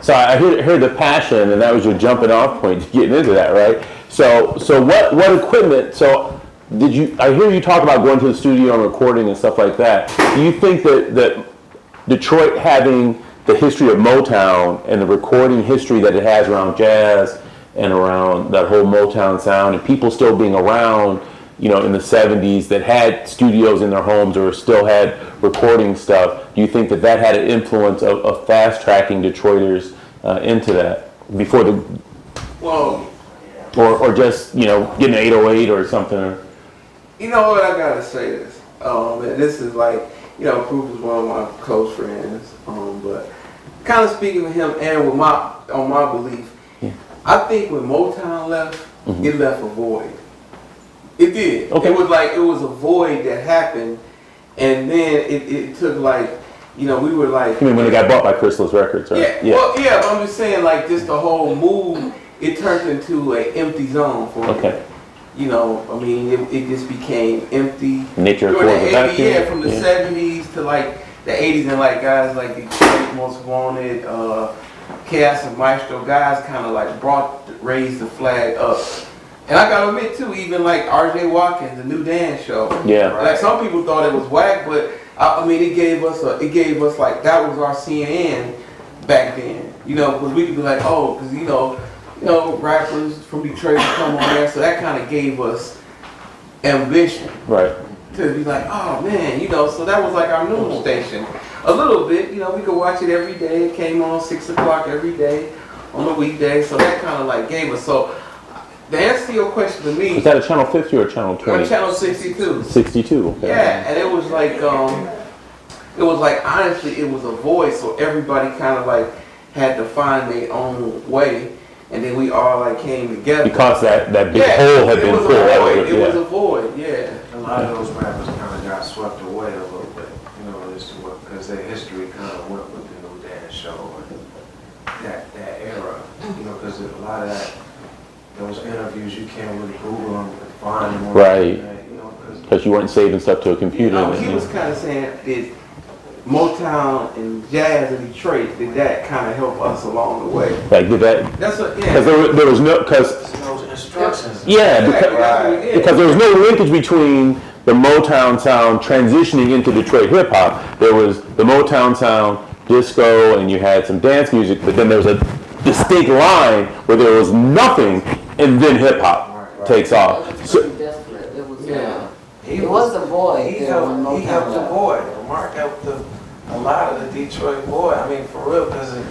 So I heard the passion, and that was your jumping off point to getting into that, right? So what equipment? So did you? I hear you talk about going to the studio and recording and stuff like that. Do you think that Detroit having the history of Motown and the recording history that it has around jazz and around that whole Motown sound, and people still being around, in the 70s that had studios in their homes or still had recording stuff, do you think that had an influence of fast tracking Detroiters into that before the, Well, or just, getting an 808 or something? you know what, I gotta say this. And this is like, Proof is one of my close friends. But kind of speaking with him and with my belief, Yeah. I think when Motown left, it left a void. It did. Okay. It was a void that happened, and then it took we were like. I mean, when it got bought by Chrysalis Records, right? Yeah. Well, yeah, but I'm just saying, just the whole move, it turned into an empty zone for me. Okay. It just became empty. Nature During the Accord was back 80s, then? from the 70s to the 80s, and guys like the Most Wanted, Chaos and Maestro, guys kind of raised the flag up. And I gotta admit too, even R.J. Watkins, the New Dance Show. Yeah. Some people thought it was whack, but it gave us that was our CNN back then. Because we could be because rappers from Detroit would come on there, so that kind of gave us ambition. Right. To be oh man, so that was our news station. A little bit, we could watch it every day. It came on 6 o'clock every day on a weekday, so that kind of gave us. So the answer to your question to me, Was that a Channel 50 or a Channel 20? Channel 62. 62. Okay. Yeah, and it was honestly, it was a voice, so everybody kind of had to find their own way, and then we all came together. Because that big hole had been filled. It was a void, yeah. A lot of those rappers kind of got swept away a little bit, because their history kind of went with the New Dance Show and that era, because a lot of those interviews you can't really Google them and find them. Right. Because you weren't saving stuff to a computer. He was kind of saying, did Motown and jazz in Detroit, did that kind of help us along the way? Did that? That's what, yeah. Because there was no, because those instructions. yeah, because there was no linkage between the Motown sound transitioning into Detroit hip hop. There was the Motown sound, disco, and you had some dance music, but then there was a distinct line where there was nothing, and then hip hop takes off. It was a void. He helped the boy. Mark helped a lot of the Detroit boy. For real, because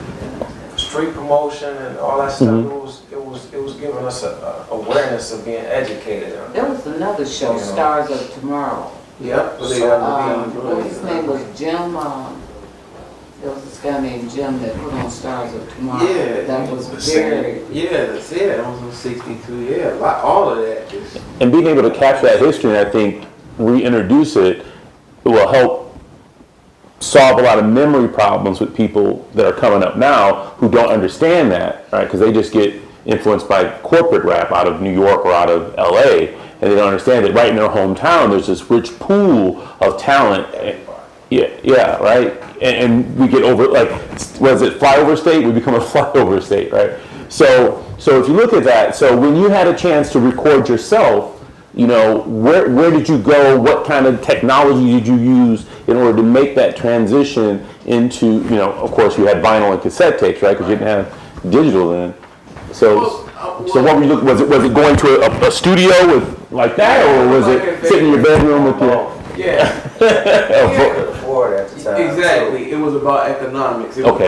street promotion and all that stuff. It was giving us a awareness of being educated. There was another show, Stars of Tomorrow. Yep. His name was Jim. There was this guy named Jim that put on Stars of Tomorrow. Yeah, that was very. Yeah, that's it. That was in '62. Yeah, all of that. And being able to capture that history, and I think reintroduce it will help solve a lot of memory problems with people that are coming up now who don't understand that, right? Because they just get influenced by corporate rap out of New York or out of LA, and they don't understand that right in their hometown there's this rich pool of talent. Yeah, right. And we get over, was it flyover state? We become a flyover state, right? So if you look at that, so when you had a chance to record yourself, where did you go? What kind of technology did you use in order to make that transition into, of course you had vinyl and cassette tapes, right? Because you didn't have digital then. So what were you looking? Was it going to a studio with like that, or was it sitting in your bedroom with your? Yeah. Exactly. It was about economics. It was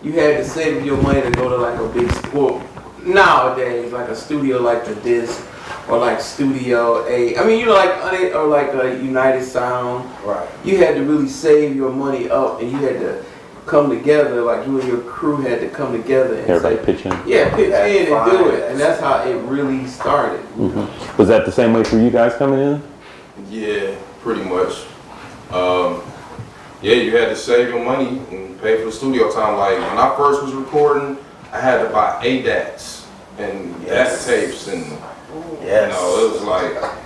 you had to save your money to go to a big school. Nowadays, a studio like the Disc or Studio A. Or a United Sound. Right. You had to really save your money up, and you had to come together. You and your crew had to come together and everybody pitch in. Yeah, pitch in and do it, and that's how it really started. Mm-hmm. Was that the same way for you guys coming in? Yeah, pretty much. You had to save your money and pay for the studio time. When I first was recording, I had to buy ADATs and DAT tapes, and it was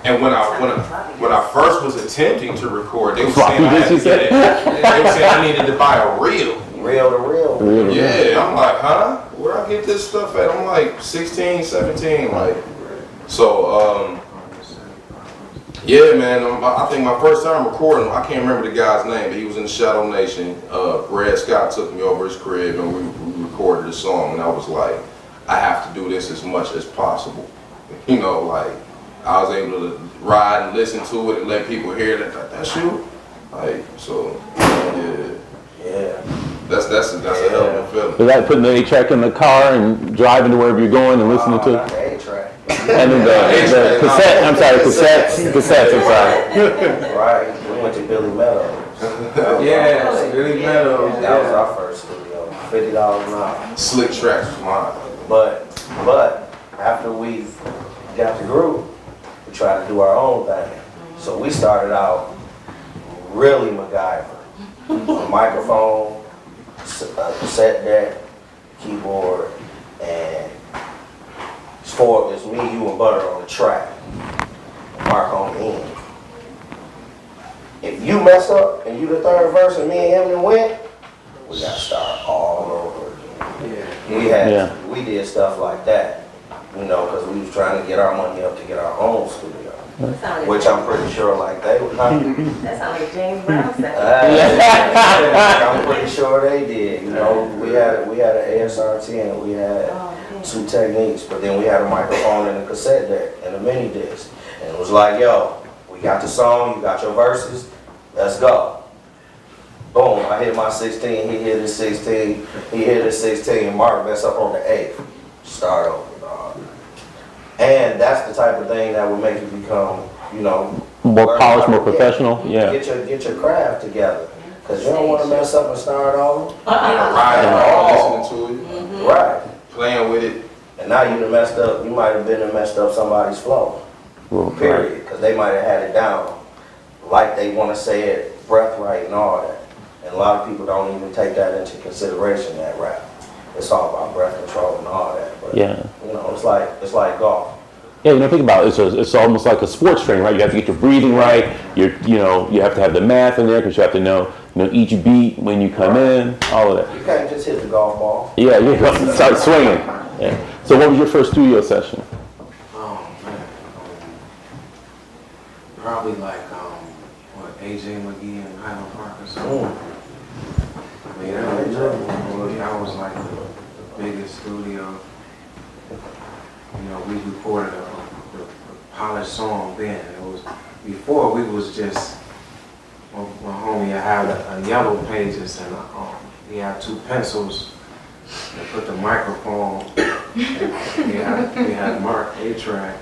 and when I first was attempting to record, they were saying I needed to buy a reel. Real to real. Yeah, I'm like, huh? Where I get this stuff at? I'm like 16, 17, like. So, yeah, man. I think my first time recording, I can't remember the guy's name, but he was in the Shadow Nation. Red Scott took me over his crib and we recorded the song, and I was like, I have to do this as much as possible. You know, like I was able to ride and listen to it and let people hear that. That's you. Like, so, yeah. That's a hell of a feeling. Is that putting the 8-track in the car and driving to wherever you're going and listening to? Not the 8-track. And then the cassette. I'm sorry, cassettes. I'm sorry. Right. We went to Billy Meadows. Yeah, Billy Meadows. That was our first studio. $50 an hour. Slick tracks was mine. But after we got the groove, we tried to do our own thing. So we started out really MacGyver. A microphone, cassette deck, keyboard, and it's me, you, and Butter on the track. Mark on the end. If you mess up and you the third verse and me and him then win, we gotta start all over again. We did stuff like that, you know, because we was trying to get our money up to get our own studio. Which I'm pretty sure like they would not. That sounds like James Brown stuff. I'm pretty sure they did. You know, we had an ASRT and we had 2 techniques, but then we had a microphone and a cassette deck and a mini disc. And it was like, yo, we got the song, you got your verses, let's go. Boom, I hit my 16, he hit his 16, he hit his 16, Mark messed up on the 8th. Start over, dog. And that's the type of thing that would make you become, you know, More polished, more professional. Yeah. Get your craft together. Because you don't want to mess up and start over. Riding around, listening to it, Right. playing with it. And now you done messed up, you might have been and messed up somebody's flow. Period. Because they might have had it down like they want to say it, breath right and all that. And a lot of people don't even take that into consideration, that rap. It's all about breath control and all that. But, you know, it's like golf. Yeah, you know, think about it. It's almost like a sports training, right? You have to get your breathing right. You have to have the math in there because you have to know each beat when you come in, all of that. You can't just hit the golf ball. Yeah, you start swinging. Yeah. So, what was your first studio session? Oh man, probably like AJ McGee and Highland Park or something. I mean, that was like the biggest studio. You know, we recorded a polished song then. It was before we was just my homie had a yellow pages and he had 2 pencils and put the microphone. And we had Mark 8-track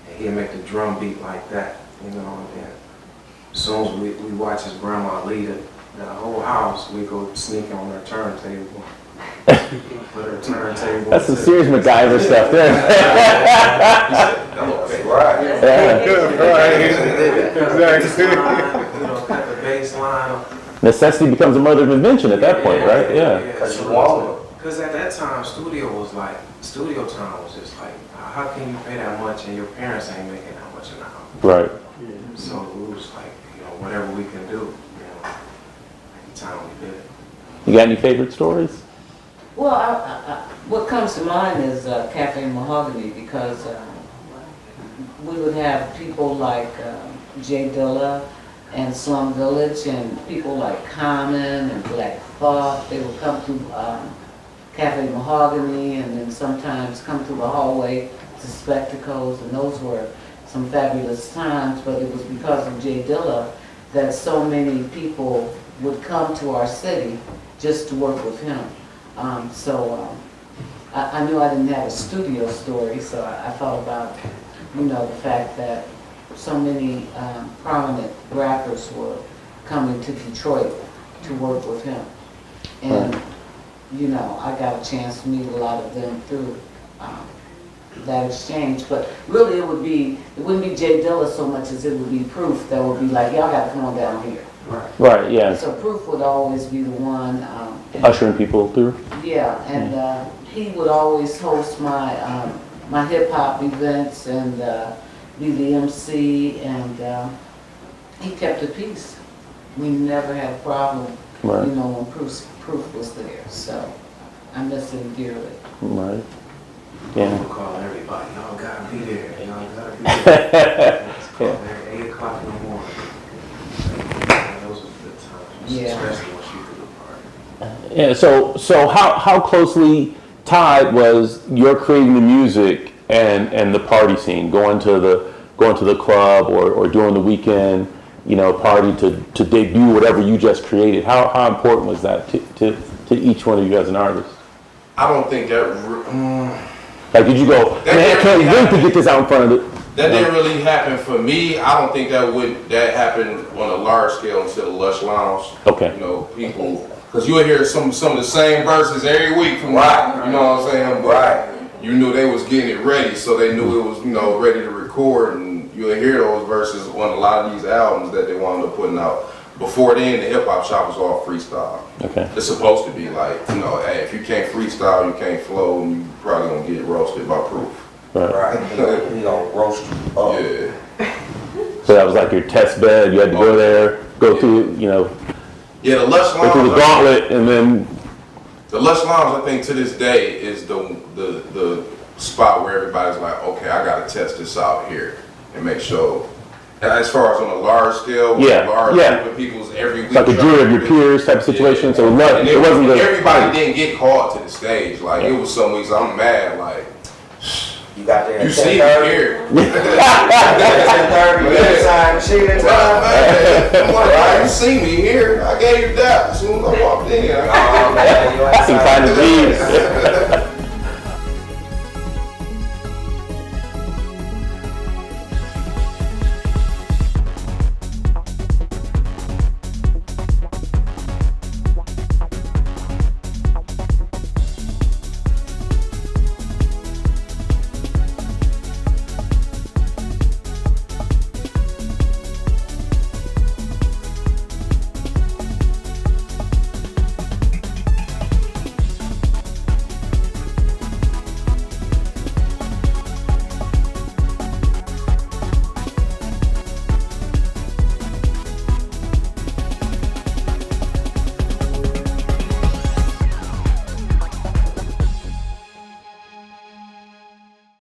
and he'd make the drum beat like that, you know. And then as soon as we watch his grandma lead it, the whole house, we go sneak on her turntable. Put her turntable. That's some serious MacGyver stuff there. Right. Exactly. You know, cut the bass line. Necessity becomes a mother of invention at that point, right? Yeah. Because you want it. Because at that time, studio time was just like, how can you pay that much and your parents ain't making that much now? Right. So it was like, whatever we can do, at the time we did it. You got any favorite stories? Well, what comes to mind is Cafe Mahogany, because we would have people like J Dilla and Slum Village and people like Common and Black Thought. They would come to Cafe Mahogany and then sometimes come through the hallway to Spectacles, and those were some fabulous times, but it was because of J Dilla that so many people would come to our city just to work with him. I knew I didn't have a studio story, so I thought about, the fact that so many prominent rappers were coming to Detroit to work with him. And, I got a chance to meet a lot of them through that exchange. But really it wouldn't be J Dilla so much as it would be Proof that would be like, y'all gotta come on down here. Right, yeah. So Proof would always be the one. Ushering people through? Yeah, and he would always host my my hip hop events and be the MC, and he kept the peace. We never had a problem, Right. when proof was there, so I miss him dearly. Right. Yeah. We'll call everybody, y'all gotta be there, y'all gotta be there. Let's call there 8 o'clock in the morning. Those are good times, Yeah. especially once you do the party. Yeah. So how closely tied was your creating the music and the party scene, going to the club or during the weekend, party to debut whatever you just created? How important was that to each one of you as an artist? I don't think that. Like, did you go, man, I can't wait to get this out in front of it? That didn't really happen for me. I don't think that happened on a large scale until the Lush Lounge. Okay. People, because you would hear some of the same verses every week from Right. you know what I'm saying? But Right. you knew they was getting it ready, so they knew it was ready to record, and you would hear those verses on a lot of these albums that they wound up putting out. Before then, the hip hop shop was all freestyle. Okay. It's supposed to be like, hey, if you can't freestyle, you can't flow, and you probably gonna get roasted by proof. Right. He gonna roast you up. Yeah. So that was like your test bed. You had to go there, go through, Yeah, the Lush go through the Lounge. gauntlet, and then The Lush Lounge, I think, to this day is the spot where everybody's like, okay, I gotta test this out here and make sure. As far as on a large scale, with Yeah, a large yeah. group of people's every week. like a jury of your peers type of situation. Yeah. So And it wasn't the everybody didn't get called to the stage. Like it was some weeks I'm mad. Like You got there you at see me 10:30. here. 10:30, you didn't sign the sheet in time. I'm like, you see me here. I gave you that as soon as I walked in. Oh man, you ain't You find signed the the G's.